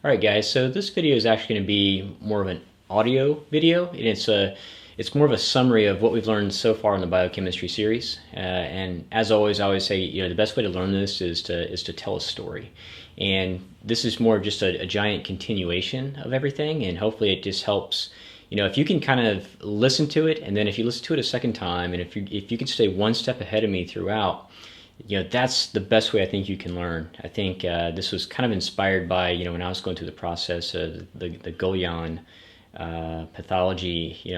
Alright guys, so this video is actually going to be more of an audio video, and it's more of a summary of what we've learned so far in the biochemistry series. And as always, I always say, the best way to learn this is to tell a story. And this is more of just a giant continuation of everything, and hopefully it just helps. If you can kind of listen to it, and then if you listen to it a second time, and if you can stay one step ahead of me throughout, that's the best way I think you can learn. I think this was kind of inspired by, when I was going through the process of the Goyan pathology,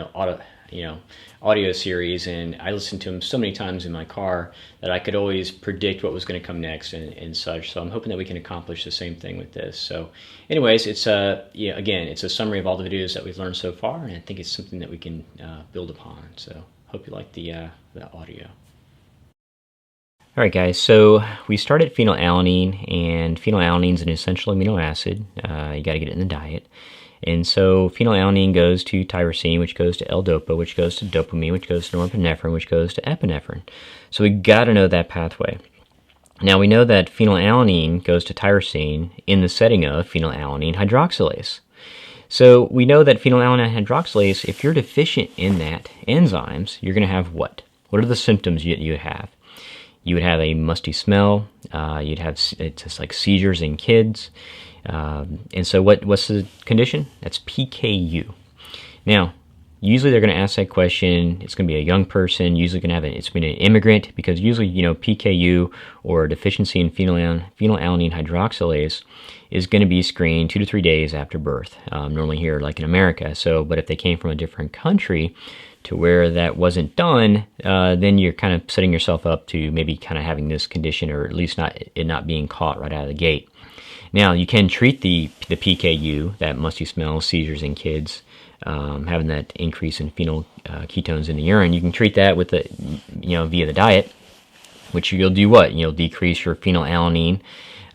audio series, and I listened to them so many times in my car that I could always predict what was going to come next and such. So I'm hoping that we can accomplish the same thing with this. So anyways, it's again, it's a summary of all the videos that we've learned so far, and I think it's something that we can build upon. So hope you like the audio. Alright guys, so we started phenylalanine, and phenylalanine is an essential amino acid. You got to get it in the diet. And so phenylalanine goes to tyrosine, which goes to L-DOPA, which goes to dopamine, which goes to norepinephrine, which goes to epinephrine. So we got to know that pathway. Now we know that phenylalanine goes to tyrosine in the setting of phenylalanine hydroxylase. So we know that phenylalanine hydroxylase, if you're deficient in that enzymes, you're going to have what? What are the symptoms you have? You would have a musty smell. You'd have it's just like seizures in kids. And so what's the condition? That's PKU. Now, usually they're going to ask that question. It's going to be a young person. Usually going to have it's been an immigrant, because usually PKU or deficiency in phenylalanine hydroxylase is going to be screened 2 to 3 days after birth. Normally here, like in America. But if they came from a different country to where that wasn't done, then you're kind of setting yourself up to maybe kind of having this condition, or at least not being caught right out of the gate. Now, you can treat the PKU, that musty smell, seizures in kids, having that increase in phenyl ketones in the urine. You can treat that with via the diet, which you'll do what? You'll decrease your phenylalanine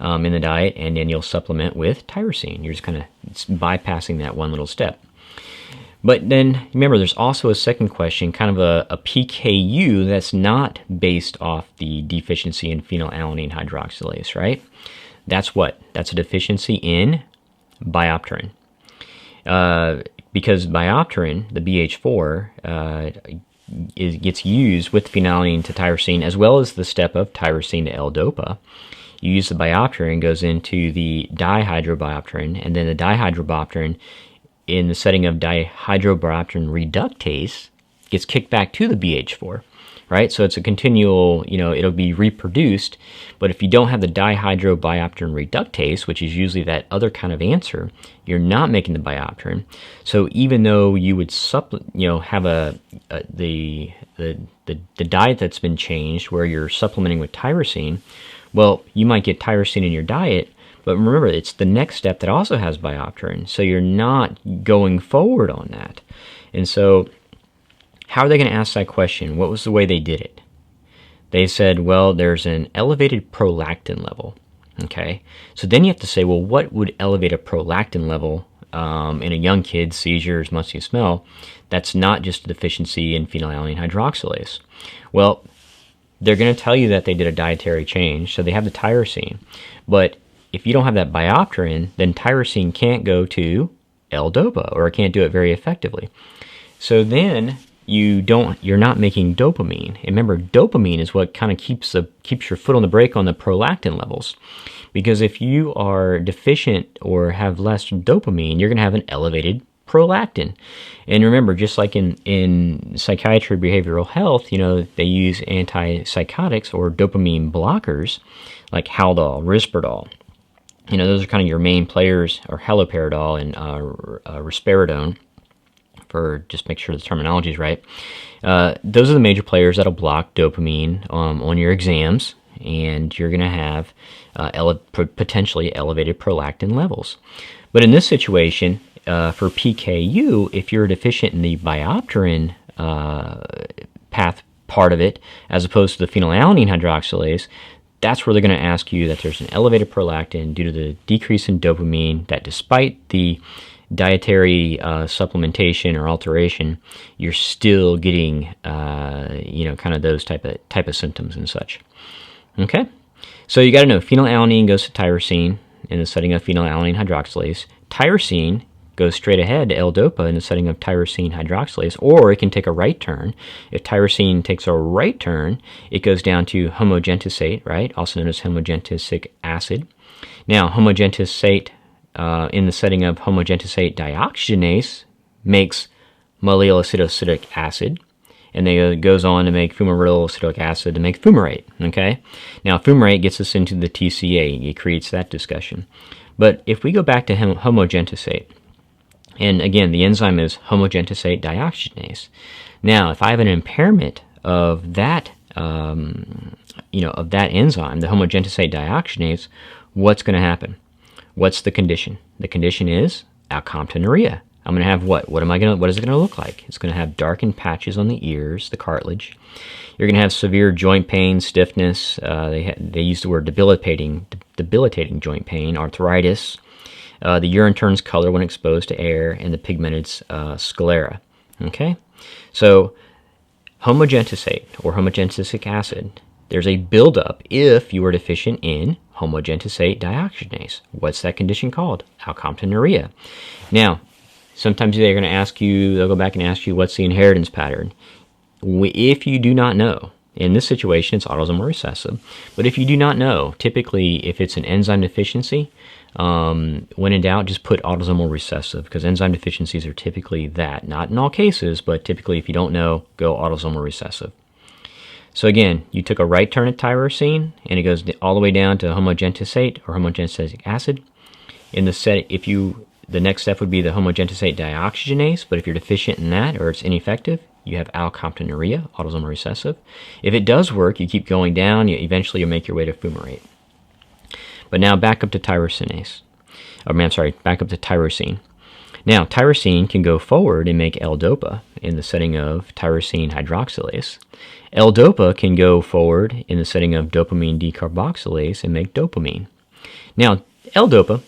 in the diet, and then you'll supplement with tyrosine. You're just kind of bypassing that one little step. But then, remember, there's also a second question, kind of a PKU that's not based off the deficiency in phenylalanine hydroxylase, right? That's what? That's a deficiency in biopterin. Because biopterin, the BH4, gets used with phenylalanine to tyrosine, as well as the step of tyrosine to L-DOPA. You use the biopterin, goes into the dihydrobiopterin, and then the dihydrobiopterin, in the setting of dihydrobiopterin reductase, gets kicked back to the BH4, right? So it's a continual, it'll be reproduced, but if you don't have the dihydrobiopterin reductase, which is usually that other kind of answer, you're not making the biopterin. So even though you would have the diet that's been changed where you're supplementing with tyrosine, well, you might get tyrosine in your diet, but remember, it's the next step that also has biopterin, so you're not going forward on that. And so how are they going to ask that question? What was the way they did it? They said, well, there's an elevated prolactin level. Okay, so then you have to say, well, what would elevate a prolactin level in a young kid, seizures, musty smell? That's not just a deficiency in phenylalanine hydroxylase. Well, they're going to tell you that they did a dietary change, so they have the tyrosine, but if you don't have that biopterin, then tyrosine can't go to L-DOPA, or it can't do it very effectively. So then you're not making dopamine. And remember, dopamine is what kind of keeps your foot on the brake on the prolactin levels. Because if you are deficient or have less dopamine, you're going to have an elevated prolactin. And remember, just like in psychiatry, behavioral health, they use antipsychotics or dopamine blockers like Haldol, Risperdal. Those are kind of your main players, or haloperidol and risperidone, for just make sure the terminology is right. Those are the major players that'll block dopamine on your exams, and you're going to have potentially elevated prolactin levels. But in this situation, for PKU, if you're deficient in the biopterin path part of it, as opposed to the phenylalanine hydroxylase, that's where they're going to ask you that there's an elevated prolactin due to the decrease in dopamine, that despite the dietary supplementation or alteration, you're still getting, kind of those type of symptoms and such. Okay? So you got to know phenylalanine goes to tyrosine, in the setting of phenylalanine hydroxylase. Tyrosine goes straight ahead to L-DOPA in the setting of tyrosine hydroxylase, or it can take a right turn. If tyrosine takes a right turn, it goes down to homogentisate, right? Also known as homogentistic acid. Now, homogentisate in the setting of homogentisate dioxygenase makes mallyl acid, and then it goes on to make fumaryl acidic acid to make fumarate, okay? Now, fumarate gets us into the TCA. It creates that discussion. But if we go back to homogentisate, and again, the enzyme is homogentisate dioxygenase. Now, if I have an impairment of that, of that enzyme, the homogentisate dioxygenase, what's going to happen? What's the condition? The condition is alcomptonuria. I'm going to have what? What is it going to look like? It's going to have darkened patches on the ears, the cartilage. You're going to have severe joint pain, stiffness. They use the word debilitating joint pain, arthritis. The urine turns color when exposed to air, and the pigmented sclera. Okay? So, homogentisate, or homogentistic acid, there's a buildup if you are deficient in homogentisate dioxygenase. What's that condition called? Alcomptonuria. Now, sometimes they're going to ask you, they'll go back and ask you, what's the inheritance pattern? If you do not know, in this situation it's autosomal recessive, but if you do not know, typically if it's an enzyme deficiency, when in doubt, just put autosomal recessive, because enzyme deficiencies are typically that. Not in all cases, but typically if you don't know, go autosomal recessive. So again, you took a right turn at tyrosine, and it goes all the way down to homogentisate or homogentistic acid. In the the next step would be the homogentisate dioxygenase, but if you're deficient in that or it's ineffective, you have alcomptonuria, autosomal recessive. If it does work, you keep going down, eventually you'll make your way to fumarate. But now back up to back up to tyrosine. Now, tyrosine can go forward and make L-DOPA in the setting of tyrosine hydroxylase. L-DOPA can go forward in the setting of dopamine decarboxylase and make dopamine. Now, L-DOPA,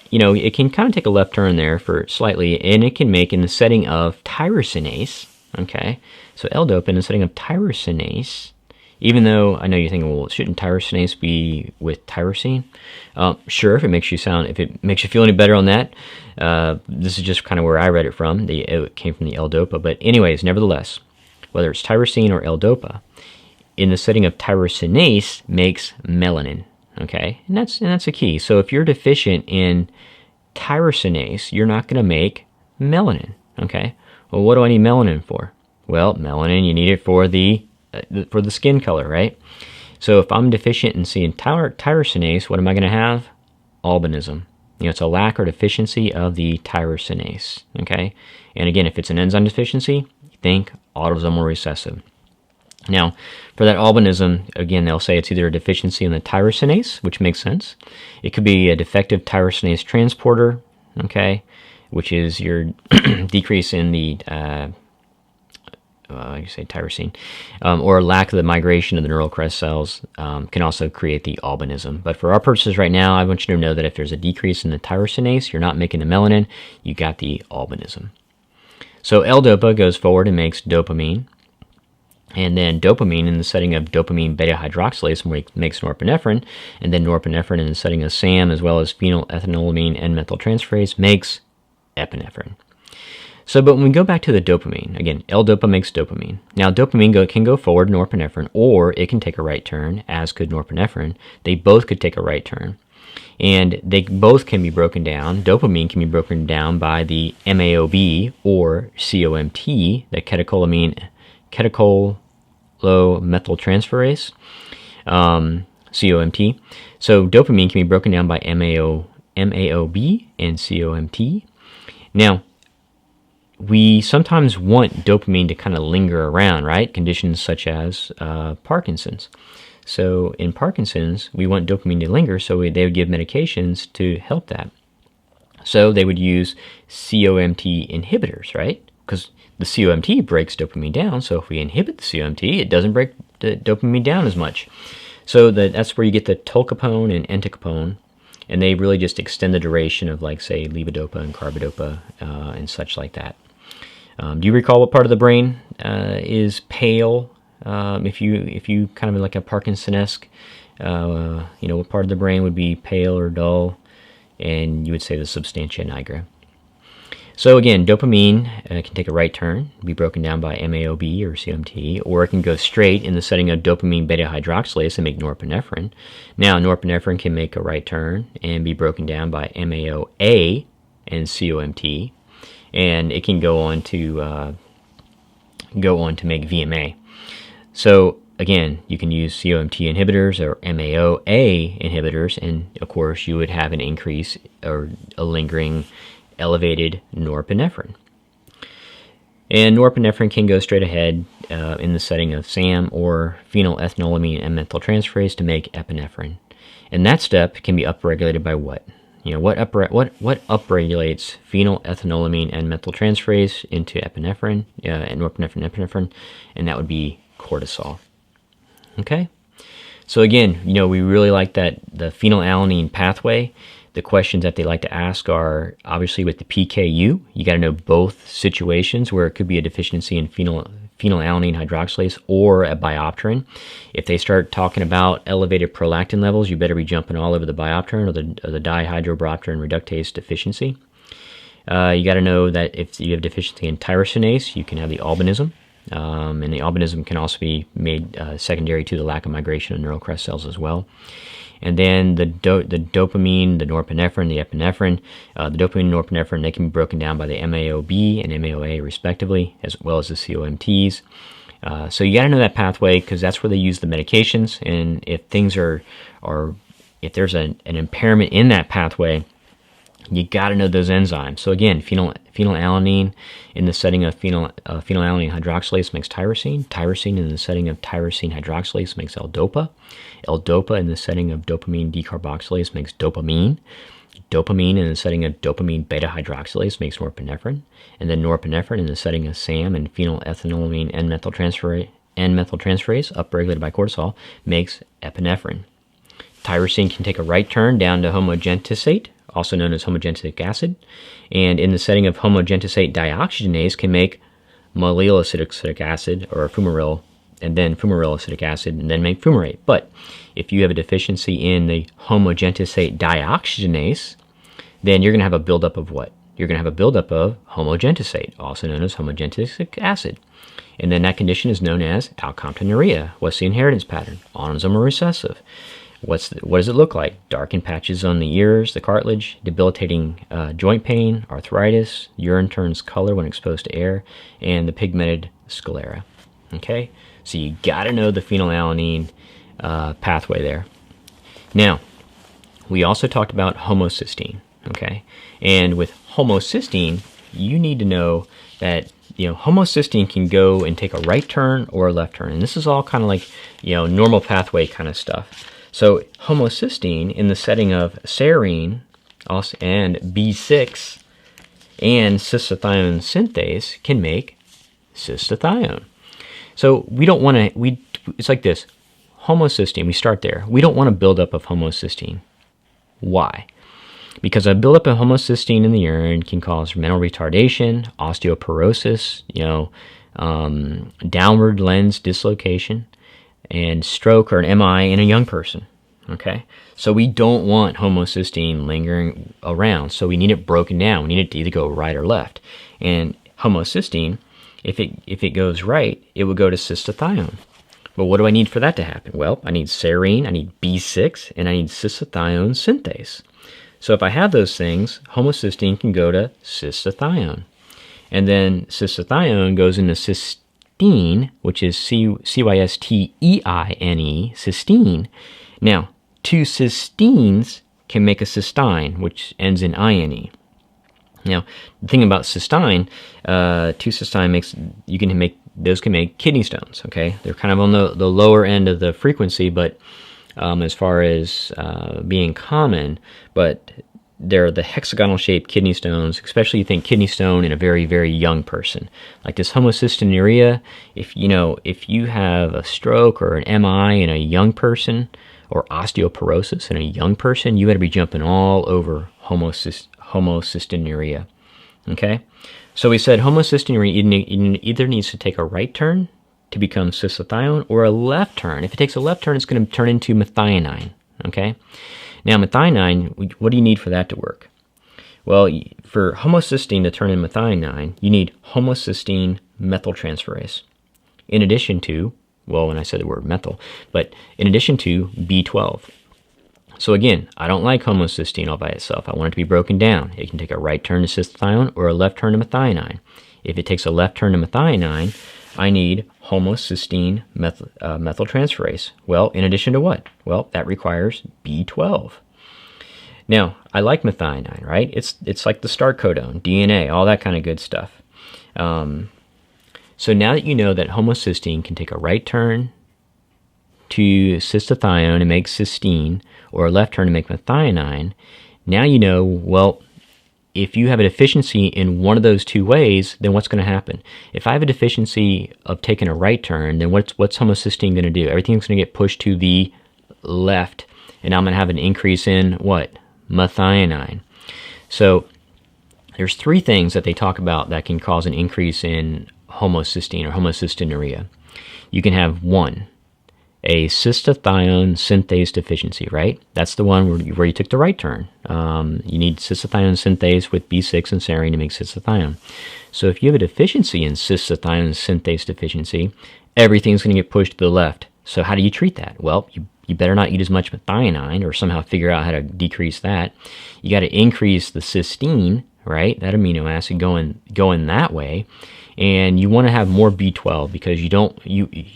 it can kind of take a left turn there for slightly, and it can make in the setting of tyrosinase, okay? So L-DOPA in the setting of tyrosinase, even though I know you're thinking, well, shouldn't tyrosinase be with tyrosine? Sure, if it makes you feel any better on that. This is just kind of where I read it from. It came from the L-DOPA. But anyways, nevertheless, whether it's tyrosine or L-DOPA, in the setting of tyrosinase makes melanin, okay? And that's the key. So if you're deficient in tyrosinase, you're not going to make melanin, okay? Well, what do I need melanin for? Well, melanin, you need it for the skin color, right? So if I'm deficient in seeing tyrosinase, what am I going to have? Albinism. It's a lack or deficiency of the tyrosinase, okay? And again, if it's an enzyme deficiency, think autosomal recessive. Now, for that albinism, again, they'll say it's either a deficiency in the tyrosinase, which makes sense. It could be a defective tyrosinase transporter, okay, which is your decrease in the tyrosine, or lack of the migration of the neural crest cells can also create the albinism. But for our purposes right now, I want you to know that if there's a decrease in the tyrosinase, you're not making the melanin, you got the albinism. So L-DOPA goes forward and makes dopamine, and then dopamine in the setting of dopamine beta hydroxylase makes norepinephrine, and then norepinephrine in the setting of SAM as well as phenylethylamine and methyltransferase makes epinephrine. So, but when we go back to the dopamine, again, L-DOPA makes dopamine. Now, dopamine can go forward, norepinephrine, or it can take a right turn, as could norepinephrine. They both could take a right turn. And they both can be broken down. Dopamine can be broken down by the MAOB or COMT, the catecholomethyltransferase, COMT. So dopamine can be broken down by MAOB and COMT. Now, we sometimes want dopamine to kind of linger around, right? Conditions such as Parkinson's. So in Parkinson's, we want dopamine to linger, so they would give medications to help that. So they would use COMT inhibitors, right? Because the COMT breaks dopamine down, so if we inhibit the COMT, it doesn't break the dopamine down as much. So that's where you get the tolcapone and entacapone, and they really just extend the duration of, like, say, levodopa and carbidopa and such like that. Do you recall what part of the brain is pale? If you kind of like a Parkinson-esque, what part of the brain would be pale or dull? and you would say the substantia nigra. So again, dopamine can take a right turn, be broken down by MAOB or COMT, or it can go straight in the setting of dopamine beta hydroxylase and make norepinephrine. Now, norepinephrine can make a right turn and be broken down by MAOA and COMT, and it can go on to make VMA. So again, you can use COMT inhibitors or MAOA inhibitors, and of course, you would have an increase or a lingering elevated norepinephrine. And norepinephrine can go straight ahead in the setting of SAM or phenylethylamine and methyltransferase to make epinephrine. And that step can be upregulated by what? What upregulates phenylethylamine and methyltransferase into epinephrine, and norepinephrine, epinephrine, and that would be cortisol. Okay? So again, we really like the phenylalanine pathway. The questions that they like to ask are, obviously with the PKU, you got to know both situations where it could be a deficiency in phenylalanine hydroxylase or a biopterin. If they start talking about elevated prolactin levels, you better be jumping all over the biopterin or the dihydrobiopterin reductase deficiency. You got to know that if you have deficiency in tyrosinase, you can have the albinism. And the albinism can also be made secondary to the lack of migration of neural crest cells as well. And then the dopamine, the norepinephrine, the epinephrine, the dopamine and norepinephrine, they can be broken down by the MAOB and MAOA respectively, as well as the COMTs. So you got to know that pathway because that's where they use the medications. And if things if there's an impairment in that pathway, you got to know those enzymes. So again, phenylalanine in the setting of phenylalanine hydroxylase makes tyrosine. Tyrosine in the setting of tyrosine hydroxylase makes L-DOPA. L-DOPA in the setting of dopamine decarboxylase makes dopamine. Dopamine in the setting of dopamine beta hydroxylase makes norepinephrine. And then norepinephrine in the setting of SAM and phenylethylamine and methyltransferase, upregulated by cortisol, makes epinephrine. Tyrosine can take a right turn down to homogentisate, also known as homogenic acid, and in the setting of homogentisate dioxygenase can make mallyl acetic acid or fumarate, and then fumaryl acetic acid, and then make fumarate. But if you have a deficiency in the homogentisate dioxygenase, then you're going to have a buildup of what? You're going to have a buildup of homogentisate, also known as homogenic acid. And then that condition is known as alcomptonuria. What's the inheritance pattern? Autosomal recessive. What does it look like? Darkened patches on the ears, the cartilage, debilitating joint pain, arthritis, urine turns color when exposed to air, and the pigmented sclera. Okay, so you got to know the phenylalanine pathway there. Now, we also talked about homocysteine. Okay, and with homocysteine, you need to know that homocysteine can go and take a right turn or a left turn, and this is all kind of like normal pathway kind of stuff. So homocysteine in the setting of serine and B6 and cystathione synthase can make cystathione. So we don't want to, it's like this, homocysteine, we start there. We don't want a buildup of homocysteine. Why? Because a buildup of homocysteine in the urine can cause mental retardation, osteoporosis, downward lens dislocation, and stroke or an MI in a young person. Okay, so we don't want homocysteine lingering around. So we need it broken down. We need it to either go right or left. And homocysteine, if it goes right, it would go to cystathione. But what do I need for that to happen? Well, I need serine, I need B6, and I need cystathione synthase. So if I have those things, homocysteine can go to cystathione. And then cystathione goes into cysteine, which is cysteine, cysteine. Now, two cysteines can make a cysteine, which ends in ine. Now, the thing about cysteine, two cysteine can make kidney stones. Okay, they're kind of on the lower end of the frequency, but as far as being common, but they're the hexagonal-shaped kidney stones, especially you think kidney stone in a very, very young person. Like this homocystinuria, if you have a stroke or an MI in a young person, or osteoporosis in a young person, you better be jumping all over homocystinuria. Okay? So we said homocystinuria either needs to take a right turn to become cystathione or a left turn. If it takes a left turn, it's going to turn into methionine. Okay? Now, methionine, what do you need for that to work? Well, for homocysteine to turn into methionine, you need homocysteine methyltransferase. In addition to, well, when I said the word methyl, but in addition to B12. So again, I don't like homocysteine all by itself. I want it to be broken down. It can take a right turn to cystathione or a left turn to methionine. If it takes a left turn to methionine, I need homocysteine methyltransferase. Well, in addition to what? Well, that requires B12. Now, I like methionine, right? It's like the start codon, DNA, all that kind of good stuff. So now that you know that homocysteine can take a right turn to cystathione and make cysteine, or a left turn to make methionine, now you know, well, if you have a deficiency in one of those two ways, then what's going to happen? If I have a deficiency of taking a right turn, then what's homocysteine going to do? Everything's going to get pushed to the left, and I'm going to have an increase in what? Methionine. So there's three things that they talk about that can cause an increase in homocysteine or homocystinuria. You can have one, a cystathione synthase deficiency, right? That's the one where you took the right turn. You need cystathione synthase with B6 and serine to make cystathione. So if you have a deficiency in cystathione synthase deficiency, everything's going to get pushed to the left. So how do you treat that? Well, you better not eat as much methionine or somehow figure out how to decrease that. You got to increase the cysteine, right? That amino acid going that way. And you want to have more B12 because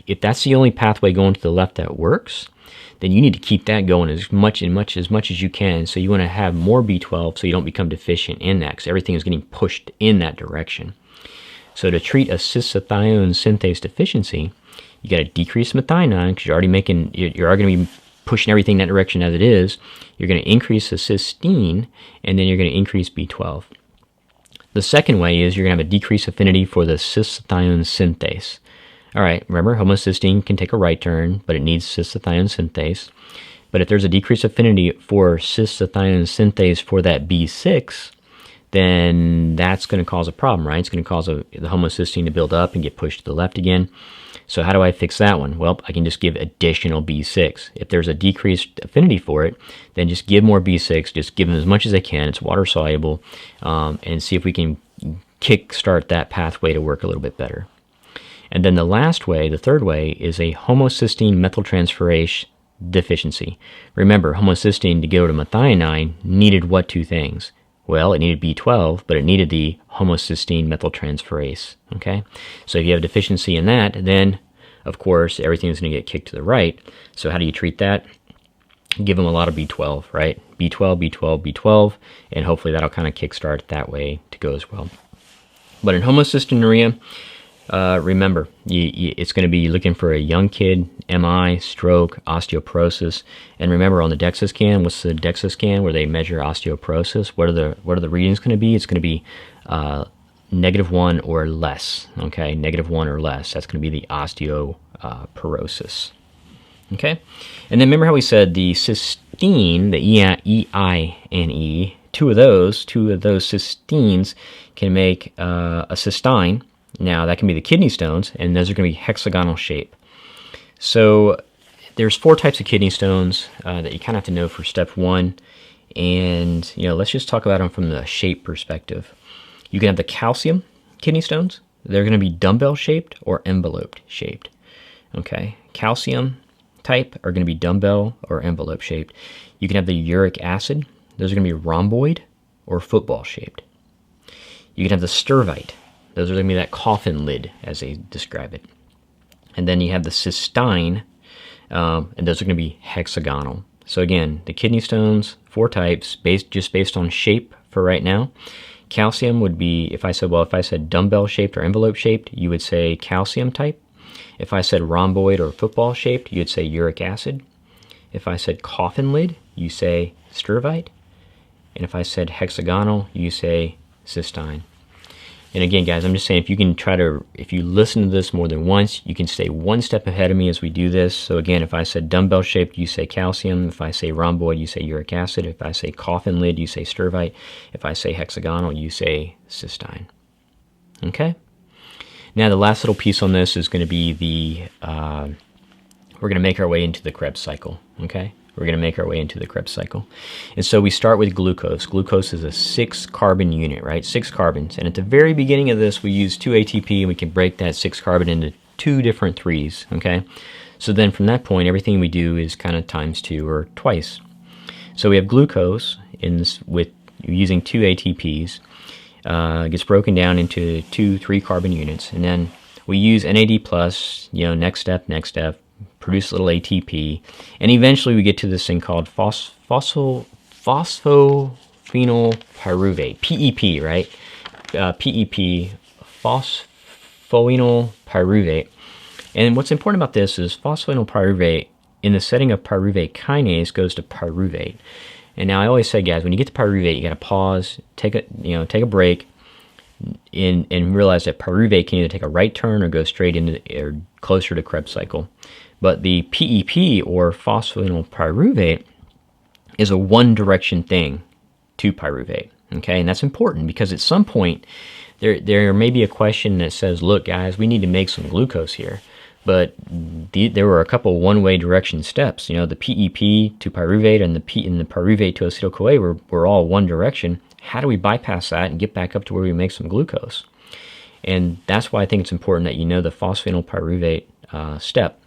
if that's the only pathway going to the left that works, then you need to keep that going as much as you can. So you want to have more B12 so you don't become deficient in that, because everything is getting pushed in that direction. So to treat a cystathione synthase deficiency, you got to decrease methionine because you're already going to be pushing everything in that direction as it is. You're going to increase the cysteine, and then you're going to increase B12. The second way is you're going to have a decreased affinity for the cystathione synthase. All right, remember, homocysteine can take a right turn, but it needs cystathione synthase. But if there's a decreased affinity for cystathione synthase for that B6, then that's going to cause a problem, right? It's going to cause the homocysteine to build up and get pushed to the left again. So how do I fix that one? Well, I can just give additional B6. If there's a decreased affinity for it, then just give more B6. Just give them as much as they can. It's water soluble, and see if we can kickstart that pathway to work a little bit better. And then the last way, the third way, is a homocysteine methyltransferase deficiency. Remember, homocysteine to go to methionine needed what two things? Well, it needed B12, but it needed the homocysteine methyltransferase, okay? So if you have a deficiency in that, then, of course, everything's going to get kicked to the right. So how do you treat that? Give them a lot of B12, right? B12, B12, B12, and hopefully that'll kind of kickstart that way to go as well. But in homocystinuria, remember, it's going to be looking for a young kid, MI, stroke, osteoporosis, and remember on the DEXA scan, what's the DEXA scan where they measure osteoporosis? What are the readings going to be? It's going to be -1 or less. Okay, -1 or less. That's going to be the osteoporosis. Okay, and then remember how we said the cysteine, the E-I-N-E, two of those cysteines can make a cysteine. Now, that can be the kidney stones, and those are going to be hexagonal shape. So there's 4 types of kidney stones that you kind of have to know for step 1. And, let's just talk about them from the shape perspective. You can have the calcium kidney stones. They're going to be dumbbell-shaped or envelope-shaped. Okay, calcium type are going to be dumbbell or envelope-shaped. You can have the uric acid. Those are going to be rhomboid or football-shaped. You can have the stirvite. Those are going to be that coffin lid, as they describe it. And then you have the cysteine, and those are going to be hexagonal. So again, the kidney stones, 4 types, based on shape for right now. Calcium would be, if I said dumbbell-shaped or envelope-shaped, you would say calcium type. If I said rhomboid or football-shaped, you'd say uric acid. If I said coffin lid, you say stirvite. And if I said hexagonal, you say cysteine. And again, guys, I'm just saying, if you listen to this more than once, you can stay one step ahead of me as we do this. So again, if I said dumbbell-shaped, you say calcium. If I say rhomboid, you say uric acid. If I say coffin lid, you say stirvite. If I say hexagonal, you say cysteine. Okay? Now, the last little piece on this is going to be we're going to make our way into the Krebs cycle, okay? we're going to make our way into the Krebs cycle. And so we start with glucose. Glucose is a 6-carbon unit, right? 6 carbons. And at the very beginning of this, we use 2 ATP, and we can break that 6 carbon into 2 different 3s, okay? So then from that point, everything we do is kind of times 2 or twice. So we have glucose in this, with using 2 ATPs. It gets broken down into 2 3-carbon units. And then we use NAD+, next step, produce a little ATP, and eventually we get to this thing called phosphophenylpyruvate, PEP, right? PEP, phosphoenolpyruvate. And what's important about this is phosphoenolpyruvate, in the setting of pyruvate kinase, goes to pyruvate. And now I always say, guys, when you get to pyruvate, you got to pause, take a break, and realize that pyruvate can either take a right turn or go straight into or closer to Krebs cycle. But the PEP, or phosphoenolpyruvate, is a one-direction thing to pyruvate. Okay, and that's important because at some point there may be a question that says, "Look, guys, we need to make some glucose here." But there were a couple one-way direction steps. The PEP to pyruvate and the pyruvate to acetyl-CoA were all one direction. How do we bypass that and get back up to where we make some glucose? And that's why I think it's important that you know the phosphoenolpyruvate step.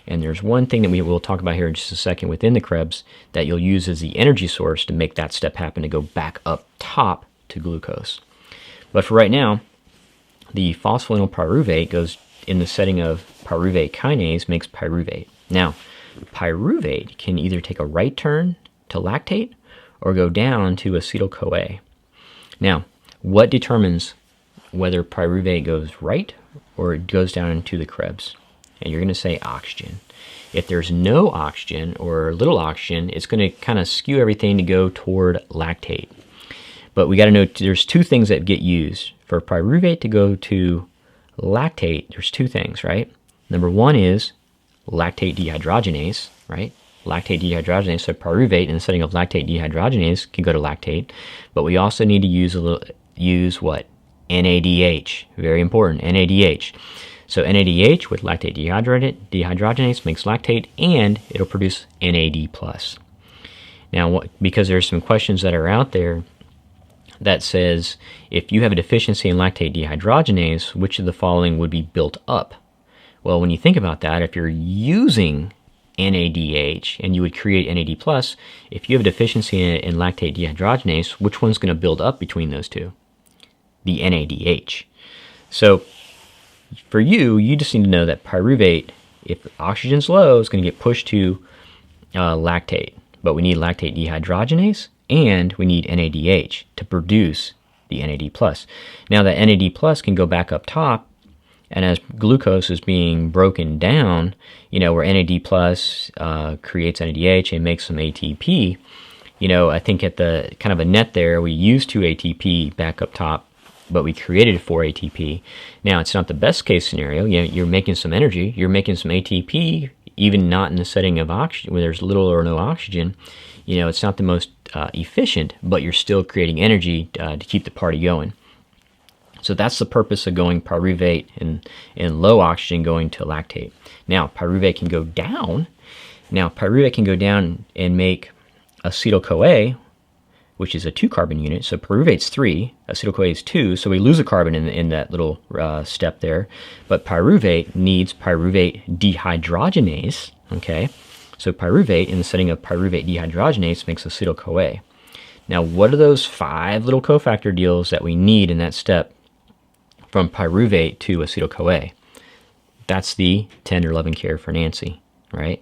And there's one thing that we will talk about here in just a second within the Krebs that you'll use as the energy source to make that step happen, to go back up top to glucose. But for right now, the phosphoenolpyruvate goes in the setting of pyruvate kinase, makes pyruvate. Now, pyruvate can either take a right turn to lactate or go down to acetyl-CoA. Now, what determines whether pyruvate goes right or it goes down into the Krebs? And you're going to say oxygen. If there's no oxygen or little oxygen, it's going to kind of skew everything to go toward lactate. But we got to know there's 2 things that get used. For pyruvate to go to lactate, there's 2 things, right? Number 1 is lactate dehydrogenase, right? Lactate dehydrogenase, so pyruvate in the setting of lactate dehydrogenase can go to lactate. But we also need to use what? NADH. Very important, NADH. So NADH with lactate dehydrogenase makes lactate, and it'll produce NAD+. Now, because there's some questions that are out there that says, if you have a deficiency in lactate dehydrogenase, which of the following would be built up? Well, when you think about that, if you're using NADH and you would create NAD+, if you have a deficiency in lactate dehydrogenase, which one's going to build up between those two? The NADH. So for you just need to know that pyruvate, if oxygen's low, is going to get pushed to lactate. But we need lactate dehydrogenase and we need NADH to produce the NAD+. Now that NAD+ can go back up top, and as glucose is being broken down, where NAD+ creates NADH and makes some ATP, I think at the kind of a net there, we use 2 ATP back up top, but we created 4 ATP. Now, it's not the best case scenario. You're making some energy. You're making some ATP, even not in the setting of oxygen, where there's little or no oxygen. It's not the most efficient, but you're still creating energy to keep the party going. So that's the purpose of going pyruvate and low oxygen going to lactate. Now, pyruvate can go down. Now, pyruvate can go down and make acetyl-CoA, which is a 2-carbon unit. So pyruvate's 3, acetyl-CoA is 2, so we lose a carbon in that little step there. But pyruvate needs pyruvate dehydrogenase, okay? So pyruvate, in the setting of pyruvate dehydrogenase, makes acetyl-CoA. Now, what are those 5 little cofactor deals that we need in that step from pyruvate to acetyl-CoA? That's the 10 or 11 care for Nancy, right?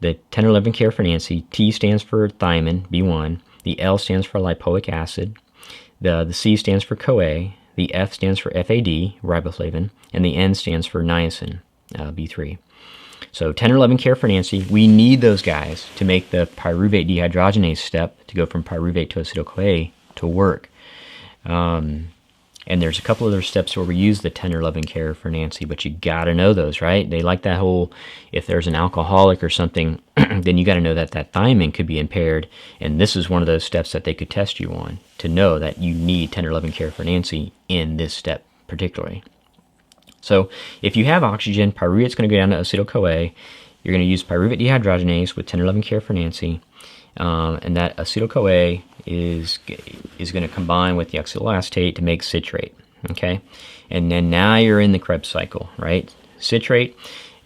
The 10 or 11 care for Nancy, T stands for thiamine, B1. The L stands for lipoic acid. The C stands for CoA. The F stands for FAD, riboflavin. And the N stands for niacin, B3. So 10 or 11 care for Nancy. We need those guys to make the pyruvate dehydrogenase step to go from pyruvate to acetyl-CoA to work. And there's a couple other steps where we use the 10 or 11 care for Nancy, but you got to know those, right? They like that whole, if there's an alcoholic or something, then you got to know that that thiamine could be impaired. And this is one of those steps that they could test you on to know that you need 10 or 11 care for Nancy in this step particularly. So if you have oxygen, pyruvate's going to go down to acetyl-CoA. you're going to use pyruvate dehydrogenase with 10-11 care for Nancy, and that acetyl-CoA is going to combine with the oxaloacetate to make citrate, okay? And then now you're in the Krebs cycle, right? Citrate,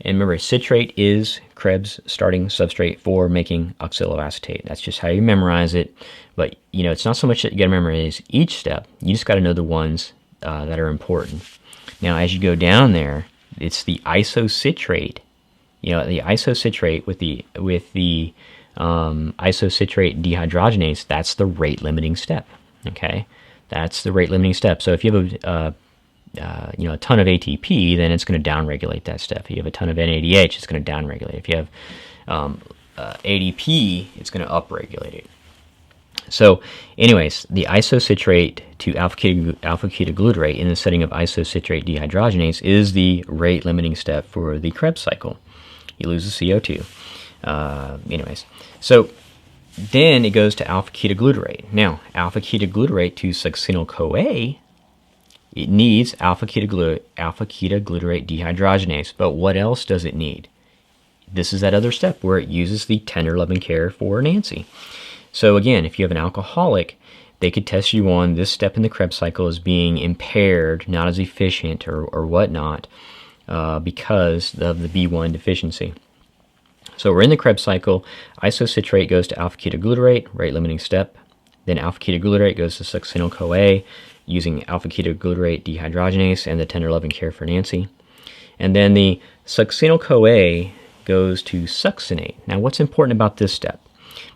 and remember, citrate is Krebs starting substrate for making oxaloacetate. That's just how you memorize it. But, you know, it's not so much that you got to memorize each step. You just got to know the ones that are important. Now, as you go down there, it's the isocitrate. You know, the isocitrate with the isocitrate dehydrogenase. That's the rate limiting step. Okay, that's the rate limiting step. So if you have a ton of ATP, then it's going to downregulate that step. If you have a ton of NADH, it's going to downregulate. If you have ADP, it's going to upregulate it. So, anyways, the isocitrate to alpha-ketoglutarate in the setting of isocitrate dehydrogenase is the rate limiting step for the Krebs cycle. You lose the CO2. Anyways, so then it goes to alpha-ketoglutarate. Now, alpha-ketoglutarate to succinyl-CoA, it needs alpha-ketoglutarate dehydrogenase. But what else does it need? This is that other step where it uses the tender loving care for Nancy. So again, if you have an alcoholic, they could test you on this step in the Krebs cycle as being impaired, not as efficient or whatnot, because of the B1 deficiency. So we're in the Krebs cycle. Isocitrate goes to alpha-ketoglutarate, rate limiting step. Then alpha-ketoglutarate goes to succinyl-CoA using alpha-ketoglutarate dehydrogenase and the tender loving care for Nancy. And then the succinyl-CoA goes to succinate. Now what's important about this step?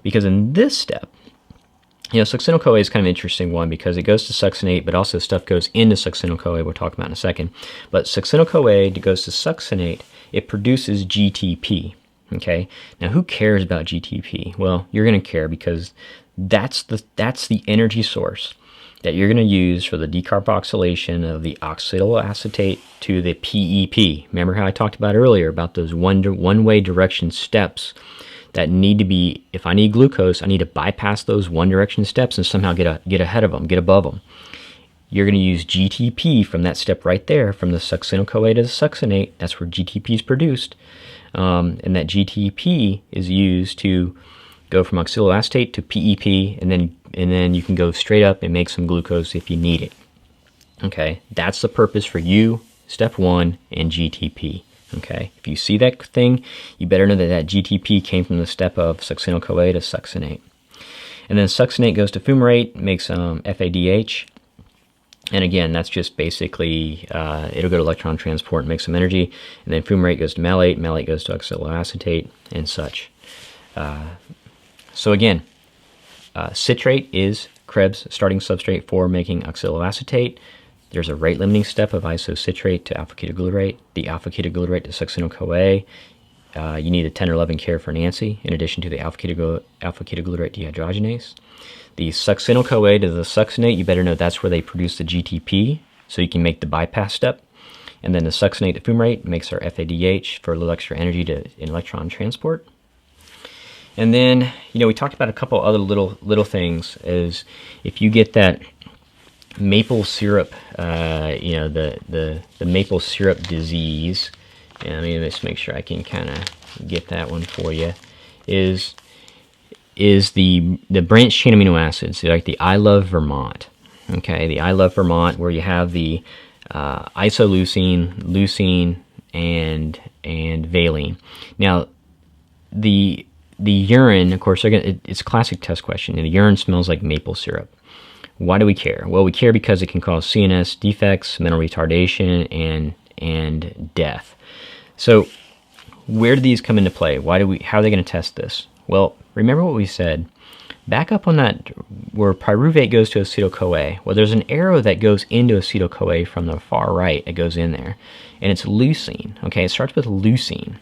Because in this step, you know, succinyl-CoA is kind of an interesting one because it goes to succinate, but also stuff goes into succinyl-CoA, we'll talk about in a second. But succinyl-CoA goes to succinate, it produces GTP, okay? Now, who cares about GTP? Well, you're going to care because that's the energy source that you're going to use for the decarboxylation of the oxaloacetate to the PEP. Remember how I talked about earlier about those one-way direction steps that need to be, if I need glucose, I need to bypass those one direction steps and somehow get ahead of them, get above them. You're going to use GTP from that step right there, from the succinyl-CoA to the succinate. That's where GTP is produced. And that GTP is used to go from oxaloacetate to PEP, and then you can go straight up and make some glucose if you need it. Okay, that's the purpose for you, step 1, and GTP. Okay, if you see that thing, you better know that GTP came from the step of succinyl-CoA to succinate. And then succinate goes to fumarate, makes FADH. And again, that's just basically, it'll go to electron transport and make some energy. And then fumarate goes to malate, malate goes to oxaloacetate, and such. So again, citrate is Krebs starting substrate for making oxaloacetate. There's a rate-limiting step of isocitrate to alpha-ketoglutarate, the alpha-ketoglutarate to succinyl-CoA. You need a tender loving care for Nancy, in addition to the alpha-ketoglutarate dehydrogenase. The succinyl-CoA to the succinate, you better know that's where they produce the GTP, so you can make the bypass step. And then the succinate to fumarate makes our FADH for a little extra energy in electron transport. And then, you know, we talked about a couple other little things, is if you get that maple syrup, the maple syrup disease, and let me just make sure I can kind of get that one for you, is the branched chain amino acids, like the I Love Vermont. Okay, the I Love Vermont, where you have the isoleucine, leucine, and valine. Now, the urine, of course, it's a classic test question, and the urine smells like maple syrup. Why do we care? Well, we care because it can cause CNS defects, mental retardation, and death. So, where do these come into play? How are they going to test this? Well, remember what we said. Back up on that where pyruvate goes to acetyl-CoA. Well, there's an arrow that goes into acetyl-CoA from the far right. It goes in there, and it's leucine. Okay, it starts with leucine.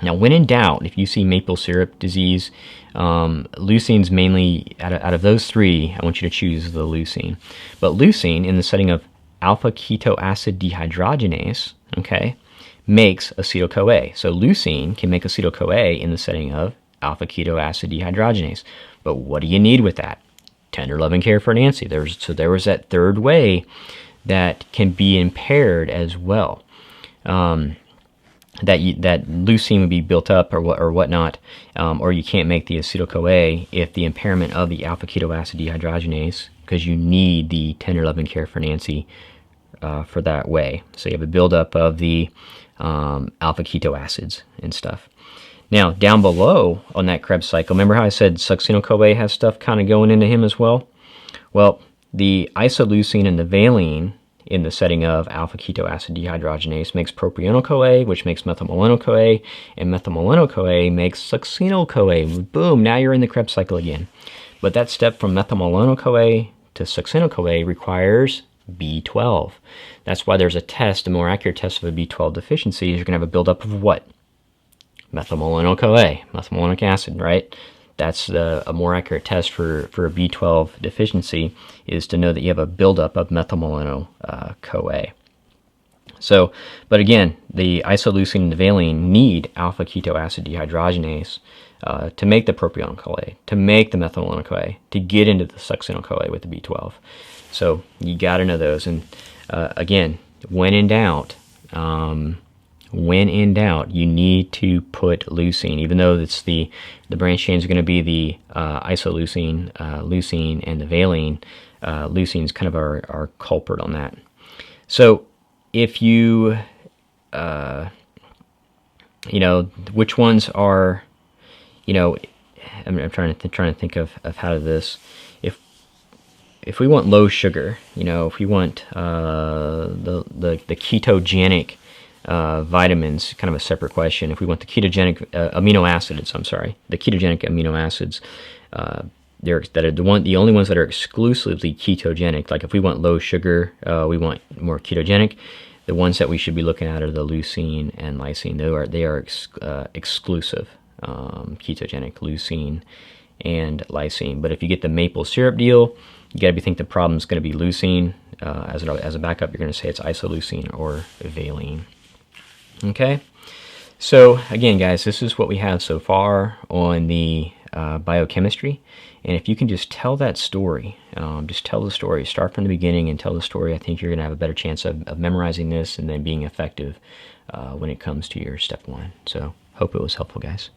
Now, when in doubt, if you see maple syrup disease, leucine's mainly, out of those three, I want you to choose the leucine. But leucine, in the setting of alpha-ketoacid dehydrogenase, okay, makes acetyl-CoA. So leucine can make acetyl-CoA in the setting of alpha-ketoacid dehydrogenase. But what do you need with that? Tender loving care for Nancy. There was that third way that can be impaired as well. that leucine would be built up or whatnot, or you can't make the acetyl-CoA if the impairment of the alpha keto acid dehydrogenase, because you need the 10 or 11 care for Nancy for that way. So you have a buildup of the alpha keto acids and stuff. Now, down below on that Krebs cycle, remember how I said succinyl-CoA has stuff kind of going into him as well? Well, the isoleucine and the valine in the setting of alpha keto acid dehydrogenase makes propionyl-CoA, which makes methylmalonyl-CoA, and methylmalonyl-CoA makes succinyl-CoA. Boom, now you're in the Krebs cycle again. But that step from methylmalonyl-CoA to succinyl-CoA requires B12. That's why there's a test, a more accurate test of a B12 deficiency is you're going to have a buildup of what? Methylmalonyl-CoA, methylmalonic acid, right? That's a more accurate test for a B12 deficiency, is to know that you have a buildup of methylmalonyl-CoA. So, but again, the isoleucine and the valine need alpha keto acid dehydrogenase to make the propionyl-CoA, to make the methylmalonyl-CoA, to get into the succinyl-CoA with the B12. So you got to know those. And again, when in doubt, you need to put leucine, even though it's the branch chains are going to be the isoleucine, leucine, and the valine. Leucine is kind of our culprit on that. So if you, which ones are, I'm trying to think of how to this. If we want low sugar, if we want the ketogenic vitamins, kind of a separate question. If we want the ketogenic amino acids, the ketogenic amino acids, that are the only ones that are exclusively ketogenic. Like if we want low sugar, we want more ketogenic. The ones that we should be looking at are the leucine and lysine. They are exclusive ketogenic, leucine and lysine. But if you get the maple syrup deal, you got to think the problem is going to be leucine. As a backup, you're going to say it's isoleucine or valine. Okay, so again, guys, this is what we have so far on the biochemistry. And if you can just tell that story, just tell the story, start from the beginning and tell the story, I think you're going to have a better chance of memorizing this and then being effective when it comes to your step one. So hope it was helpful, guys.